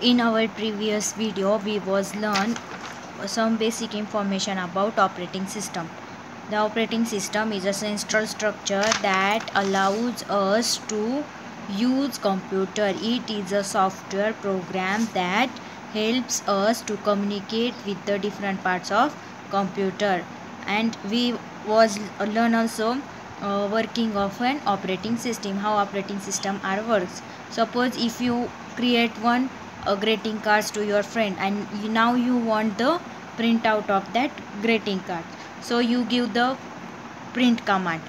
In our previous video we was learn some basic information about operating system. The operating system is a central structure that allows us to use computer. It is a software program that helps us to communicate with the different parts of computer, and we was learn also working of an operating system, how operating system are works. Suppose if you create one greeting cards to your friend, and now you want the printout of that greeting card, so you give the print command,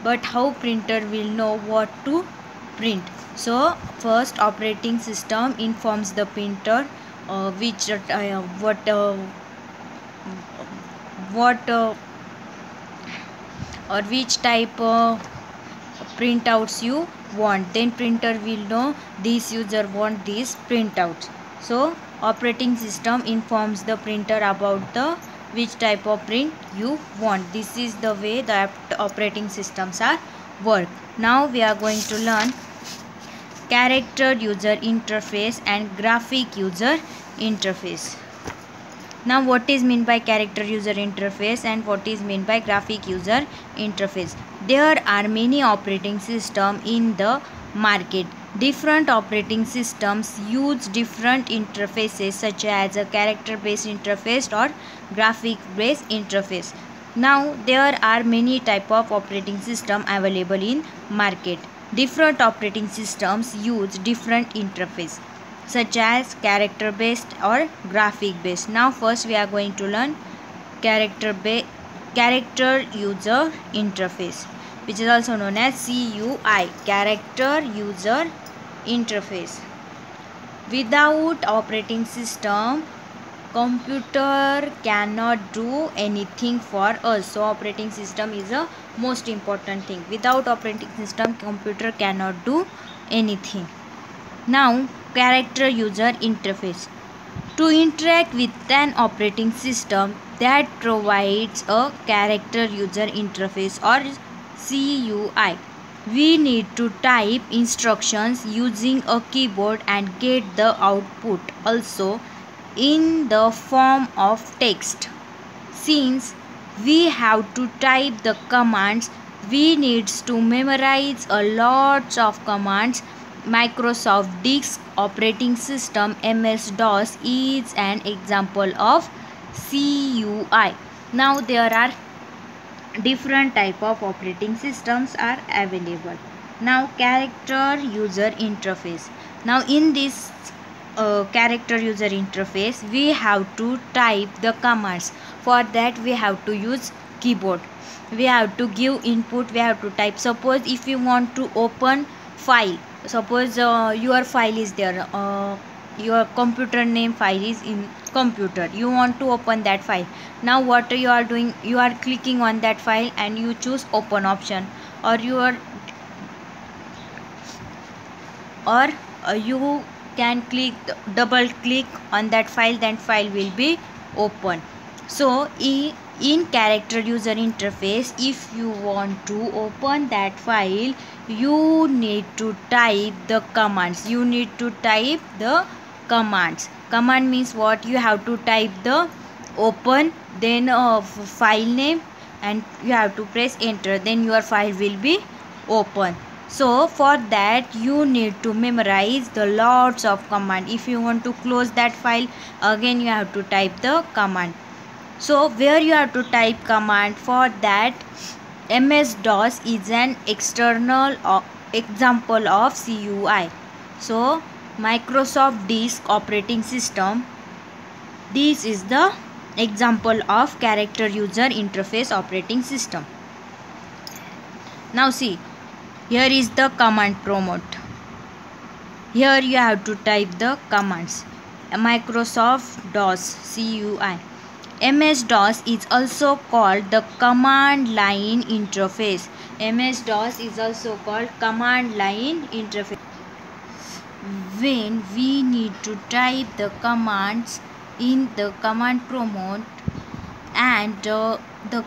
but how printer will know what to print? So first operating system informs the printer which what or which type printouts you want. Then printer will know this user want this printout. So operating system informs the printer about the which type of print you want. This is the way the operating systems are work. Now we are going to learn character user interface and graphic user interface. Now what is meant by character user interface and what is meant by graphic user interface? There are many operating systems in the market. Different operating systems use different interfaces such as a character based interface or graphic based interface. Now there are many type of operating system available in market. Different operating systems use different interface such as character based or graphic based. Now first we are going to learn character user interface, which is also known as CUI, character user interface. Without operating system, computer cannot do anything for us. So operating system is a most important thing. Without operating system, computer cannot do anything. Now character user interface. To interact with an operating system that provides a character user interface or CUI, we need to type instructions using a keyboard and get the output also in the form of text. Since we have to type the commands, we need to memorize a lot of commands. Microsoft Disk operating system MS-DOS is an example of CUI. Now there are different type of operating systems are available. Now character user interface. Now in this character user interface, we have to type the commands. For that we have to use keyboard. We have to give input, we have to type. Suppose if you want to open file, suppose your file is there, your computer name file is in computer, you want to open that file. Now what you are doing, you are clicking on that file and you choose open option, or you can double click on that file, then file will be open. So in character user interface, if you want to open that file, you need to type the commands. You need to type the commands. Command means what? You have to type the open, then file name, and you have to press enter, then your file will be open. So for that you need to memorize the lots of command. If you want to close that file, again you have to type the command. So where you have to type command, for that MS-DOS is an external example of CUI. So Microsoft Disk operating system, this is the example of character user interface operating system. Now see, here is the command prompt. Here you have to type the commands. Microsoft DOS CUI. MS-DOS is also called the command line interface. MS-DOS is also called command line interface. When we need to type the commands in the command prompt, and the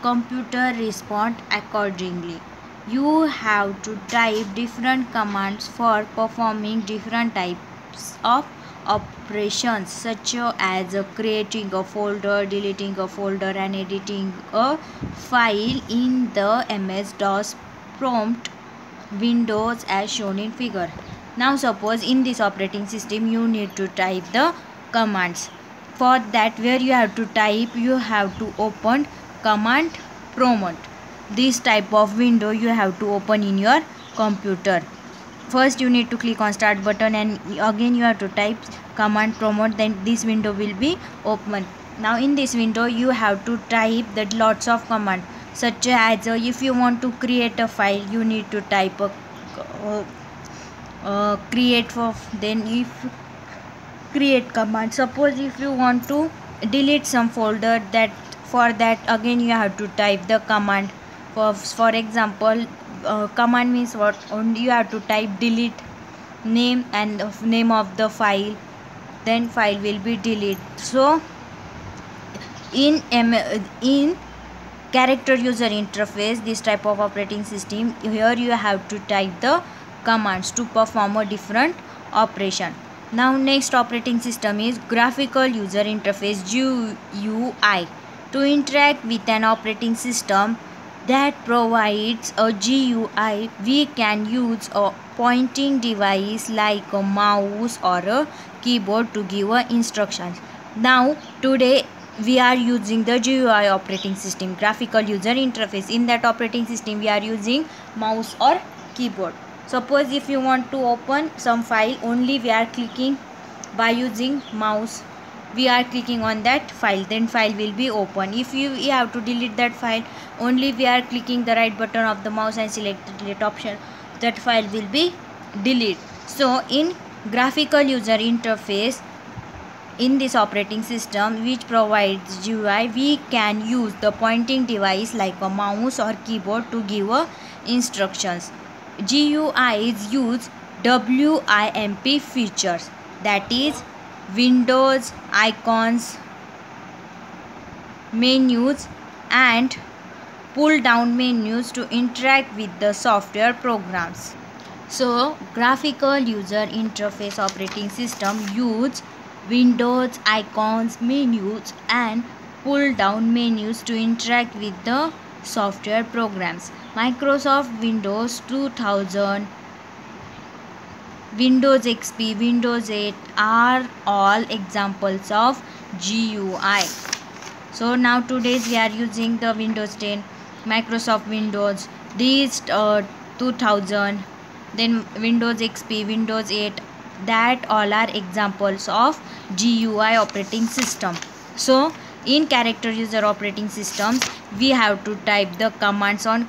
computer respond accordingly. You have to type different commands for performing different types of operations such as creating a folder, deleting a folder, and editing a file in the MS-DOS prompt windows as shown in figure. Now suppose in this operating system you need to type the commands. For that, where you have to type, you have to open command prompt. This type of window you have to open in your computer. First you need to click on start button and again you have to type command prompt, then this window will be open. Now in this window you have to type that lots of command, such as if you want to create a file you need to type a create for, then if create command. Suppose if you want to delete some folder, that for that again you have to type the command. For example, command means what? Only you have to type delete name and name of the file, then file will be delete. So in character user interface, this type of operating system, here you have to type the commands to perform a different operation. Now next operating system is graphical user interface, GUI. To interact with an operating system that provides a GUI, we can use a pointing device like a mouse or a keyboard to give instructions. Now today we are using the GUI operating system, graphical user interface. In that operating system we are using mouse or keyboard. Suppose if you want to open some file, only we are clicking by using mouse, we are clicking on that file, then file will be open. If you have to delete that file, only we are clicking the right button of the mouse and select the delete option, that file will be delete. So in graphical user interface, in this operating system which provides GUI, we can use the pointing device like a mouse or keyboard to give instructions. GUIs use WIMP features, that is windows, icons, menus and pull down menus to interact with the software programs. So graphical user interface operating system use windows, icons, menus and pull down menus to interact with the software programs. Microsoft Windows 2000, Windows XP, Windows 8 are all examples of GUI. So now today's we are using the Windows 10, Microsoft Windows, these 2000, then Windows XP, Windows 8, that all are examples of GUI operating system. So in character user operating systems we have to type the commands on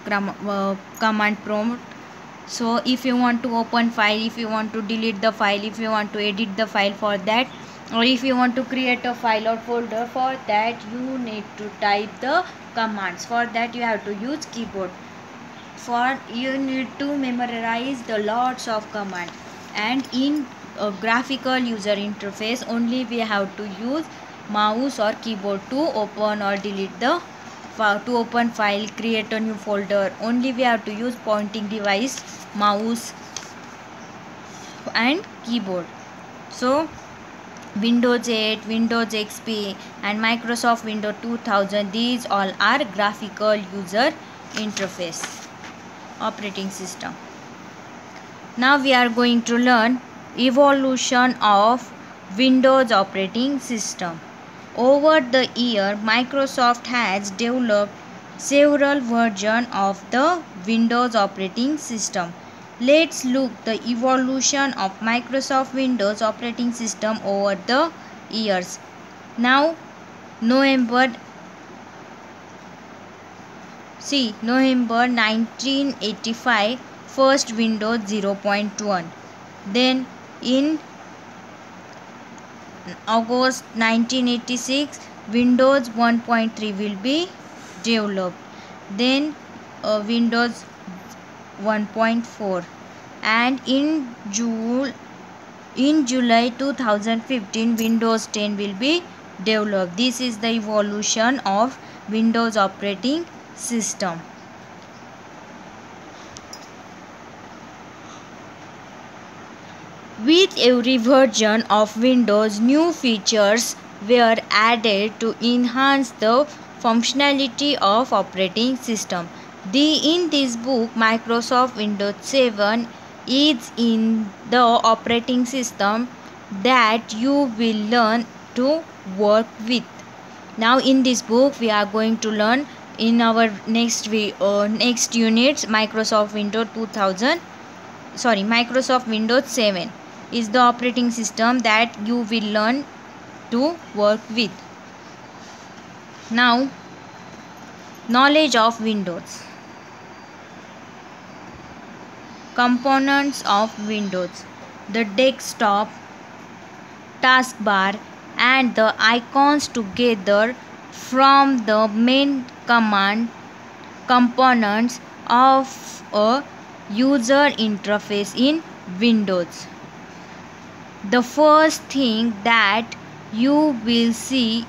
command prompt. So if you want to open file, if you want to delete the file, if you want to edit the file, for that, or if you want to create a file or folder, for that you need to type the commands. For that you have to use keyboard. For you need to memorize the lots of commands. And in a graphical user interface only we have to use mouse or keyboard to open or delete the to open file, create a new folder, only we have to use pointing device, mouse and keyboard. So Windows 8, Windows XP and Microsoft Windows 2000, these all are graphical user interface operating system. Now we are going to learn evolution of Windows operating system. Over the year, Microsoft has developed several versions of the Windows operating system. Let's look the evolution of Microsoft Windows operating system over the years. Now, November 1985, first Windows 0.1. Then in August 1986, Windows 1.3 will be developed. Then Windows 1.4, and in July 2015 Windows 10 will be developed. This is the evolution of Windows operating system. With every version of Windows, new features were added to enhance the functionality of operating system. In this book, Microsoft Windows 7 is in the operating system that you will learn to work with. Now in this book we are going to learn in our next units Microsoft Windows 7 is the operating system that you will learn to work with. Now, knowledge of Windows. Components of Windows: the desktop, taskbar and the icons together from the main components of a user interface in Windows. The first thing that you will see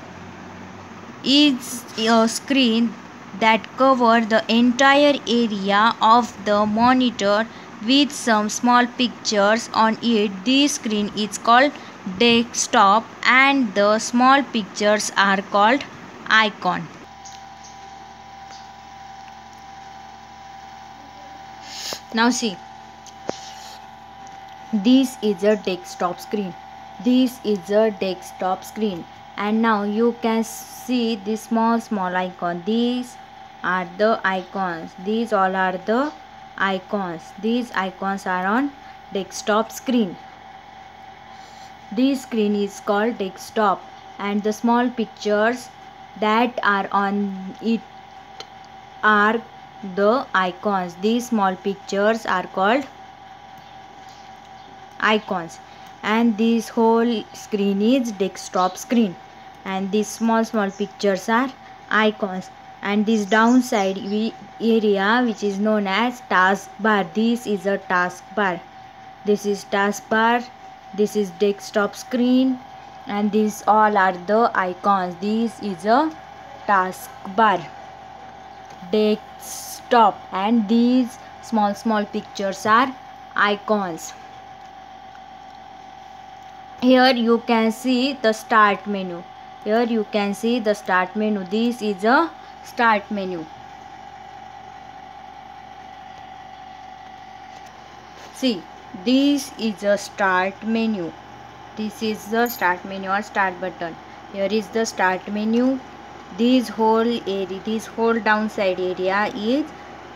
is a screen that covers the entire area of the monitor with some small pictures on it. This screen is called desktop and the small pictures are called icon. Now see, this is a desktop screen. This is a desktop screen, and now you can see this small icon. These are the icons. These all are the icons. These icons are on desktop screen. This screen is called desktop, and the small pictures that are on it are the icons. These small pictures are called icons, and this whole screen is desktop screen, and these small pictures are icons. And this downside area which is known as taskbar, this is a taskbar. This is taskbar, this is desktop screen, and these all are the icons. This is a taskbar, desktop, and these small pictures are icons. Here you can see the start menu. Here you can see the start menu. This is a start menu. See, this is a start menu. This is the start menu or start button. Here is the start menu. This whole area, this whole downside area is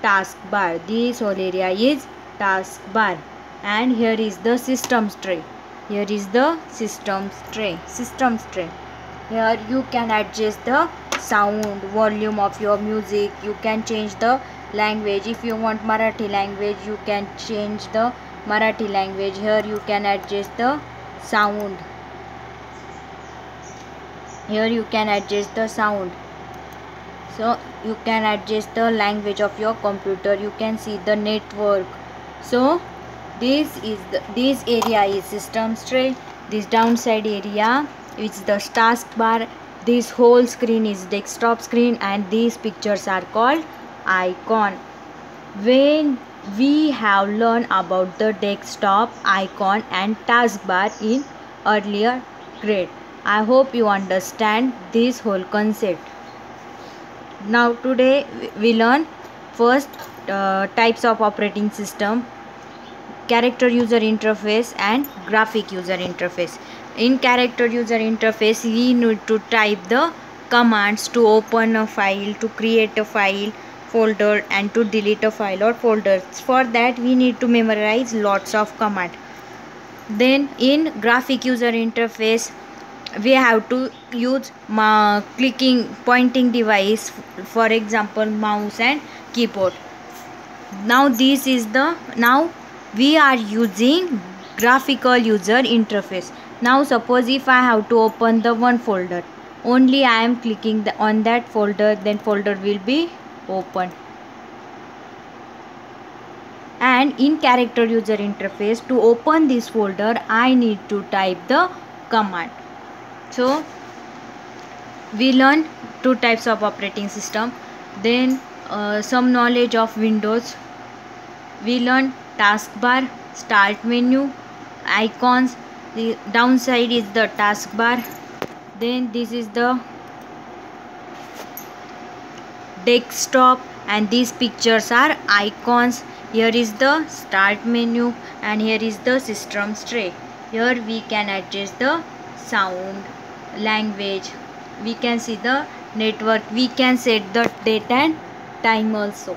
taskbar. This whole area is taskbar. And here is the systems tray. Here is the systems tray. Here you can adjust the sound, volume of your music. You can change the language. If you want Marathi language, you can change the Marathi language. Here you can adjust the sound. Here you can adjust the sound. So you can adjust the language of your computer. You can see the network. So this area is systems tray. This downside area is the taskbar. This whole screen is desktop screen, and these pictures are called icon. When we have learned about the desktop, icon and taskbar in earlier grade, I hope you understand this whole concept. Now today we learn first types of operating system, character user interface and graphic user interface. In character user interface, we need to type the commands to open a file, to create a file, folder, and to delete a file or folders. For that we need to memorize lots of commands. Then in graphic user interface, we have to use pointing device, for example mouse and keyboard. Now we are using graphical user interface. Now suppose if I have to open the one folder, only I am clicking on that folder, then folder will be open. And in character user interface, to open this folder I need to type the command. So we learn two types of operating system. Then some knowledge of Windows. We learn taskbar, start menu, icons. The downside is the taskbar. Then this is the desktop, and these pictures are icons. Here is the start menu, and here is the system tray. Here we can adjust the sound, language, we can see the network, we can set the date and time also.